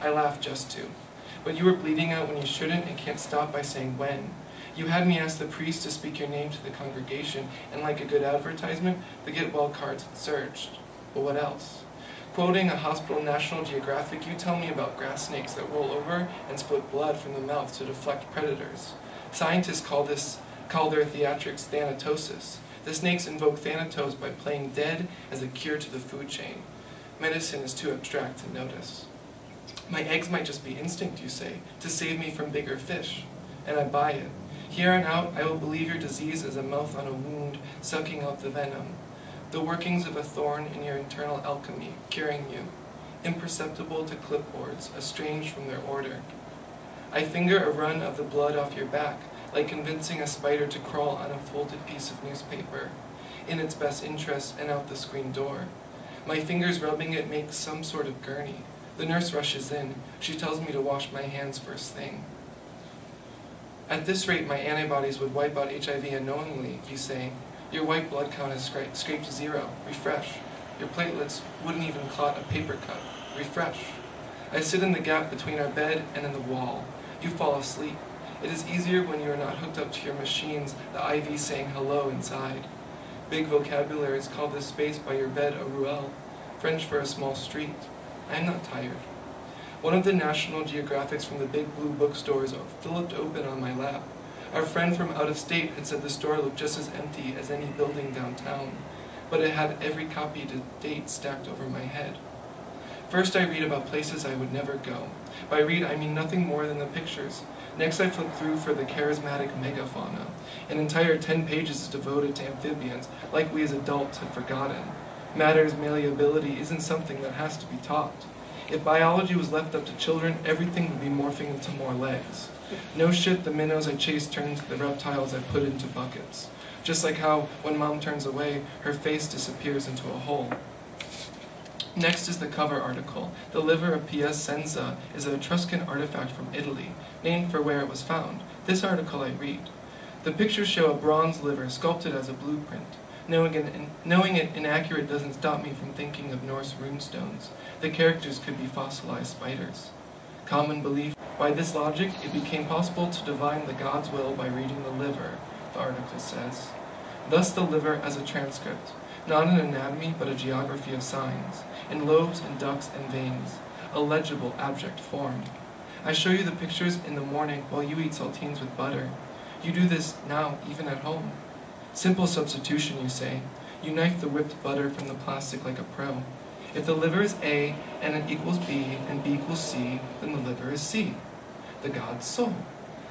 I laughed just to. But you were bleeding out when you shouldn't and can't stop by saying when. You had me ask the priest to speak your name to the congregation, and like a good advertisement, the get well cards had surged. But what else? Quoting a hospital National Geographic, you tell me about grass snakes that roll over and split blood from the mouth to deflect predators. Scientists call their theatrics thanatosis. The snakes invoke thanatos by playing dead as a cure to the food chain. Medicine is too abstract to notice. My eggs might just be instinct, you say, to save me from bigger fish. And I buy it. Here on out, I will believe your disease is a mouth on a wound, sucking out the venom. The workings of a thorn in your internal alchemy, curing you. Imperceptible to clipboards, estranged from their order. I finger a run of the blood off your back, like convincing a spider to crawl on a folded piece of newspaper, in its best interest and out the screen door. My fingers rubbing it makes some sort of gurney. The nurse rushes in. She tells me to wash my hands first thing. At this rate, my antibodies would wipe out HIV unknowingly, you say. Your white blood count has scraped 0. Refresh. Your platelets wouldn't even clot a paper cut. Refresh. I sit in the gap between our bed and in the wall. You fall asleep. It is easier when you are not hooked up to your machines, the IV saying hello inside. Big vocabularies call this space by your bed a ruelle, French for a small street. I am not tired. One of the National Geographics from the big blue bookstores flipped open on my lap. Our friend from out of state had said the store looked just as empty as any building downtown, but it had every copy to date stacked over my head. First I read about places I would never go. By read I mean nothing more than the pictures. Next I flip through for the charismatic megafauna. An entire 10 pages is devoted to amphibians, like we as adults had forgotten. Matter's malleability isn't something that has to be taught. If biology was left up to children, everything would be morphing into more legs. No shit, the minnows I chase turn into the reptiles I put into buckets. Just like how, when Mom turns away, her face disappears into a hole. Next is the cover article. The liver of P.S. Senza is an Etruscan artifact from Italy, named for where it was found. This article I read. The pictures show a bronze liver sculpted as a blueprint. Knowing it inaccurate doesn't stop me from thinking of Norse runestones. The characters could be fossilized spiders. Common belief. By this logic, it became possible to divine the God's will by reading the liver, the article says. Thus the liver as a transcript, not an anatomy but a geography of signs, in lobes and ducts and veins, a legible abject form. I show you the pictures in the morning while you eat saltines with butter. You do this now, even at home. Simple substitution, you say. You knife the whipped butter from the plastic like a pro. If the liver is A, and it equals B, and B equals C, then the liver is C, the god's soul.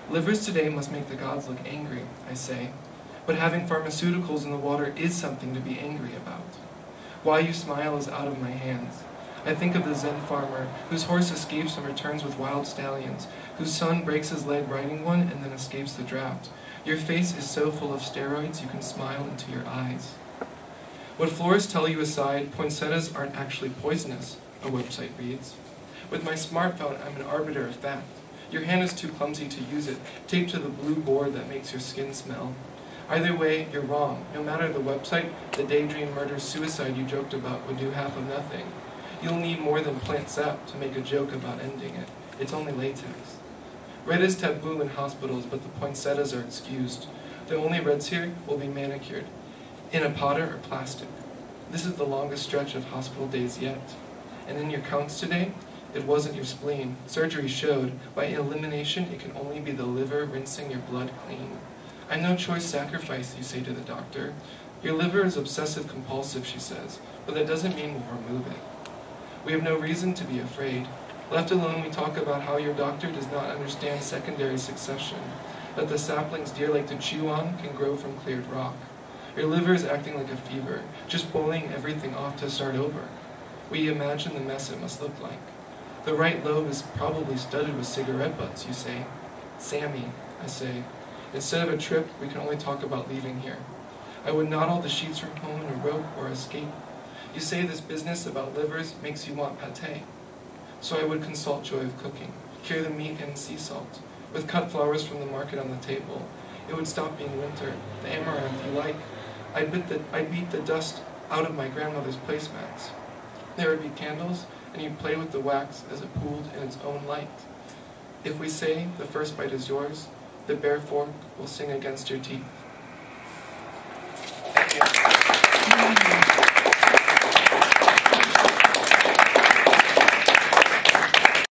Livers today must make the gods look angry, I say. But having pharmaceuticals in the water is something to be angry about. Why you smile is out of my hands. I think of the Zen farmer whose horse escapes and returns with wild stallions, whose son breaks his leg riding one and then escapes the draft. Your face is so full of steroids you can smile into your eyes. What florists tell you aside, poinsettias aren't actually poisonous, a website reads. With my smartphone, I'm an arbiter of fact. Your hand is too clumsy to use it, taped to the blue board that makes your skin smell. Either way, you're wrong. No matter the website, the daydream murder-suicide you joked about would do half of nothing. You'll need more than plant sap to make a joke about ending it. It's only latex. Red is taboo in hospitals, but the poinsettias are excused. The only reds here will be manicured, in a powder or plastic. This is the longest stretch of hospital days yet. And in your counts today, it wasn't your spleen. Surgery showed, by elimination, it can only be the liver rinsing your blood clean. I'm no choice sacrifice, you say to the doctor. Your liver is obsessive compulsive, she says, but that doesn't mean we'll remove it. We have no reason to be afraid. Left alone, we talk about how your doctor does not understand secondary succession, that the saplings deer like to chew on can grow from cleared rock. Your liver is acting like a fever, just boiling everything off to start over. We imagine the mess it must look like. The right lobe is probably studded with cigarette butts, you say. Sammy, I say. Instead of a trip, we can only talk about leaving here. I would knot all the sheets from home in a rope or escape. You say this business about livers makes you want pâté. So I would consult joy of cooking, cure the meat in sea salt, with cut flowers from the market on the table. It would stop being winter, the amaranth you like. I'd beat the dust out of my grandmother's placemats. There would be candles and you play with the wax as it pooled in its own light. If we say the first bite is yours, the bare fork will sing against your teeth.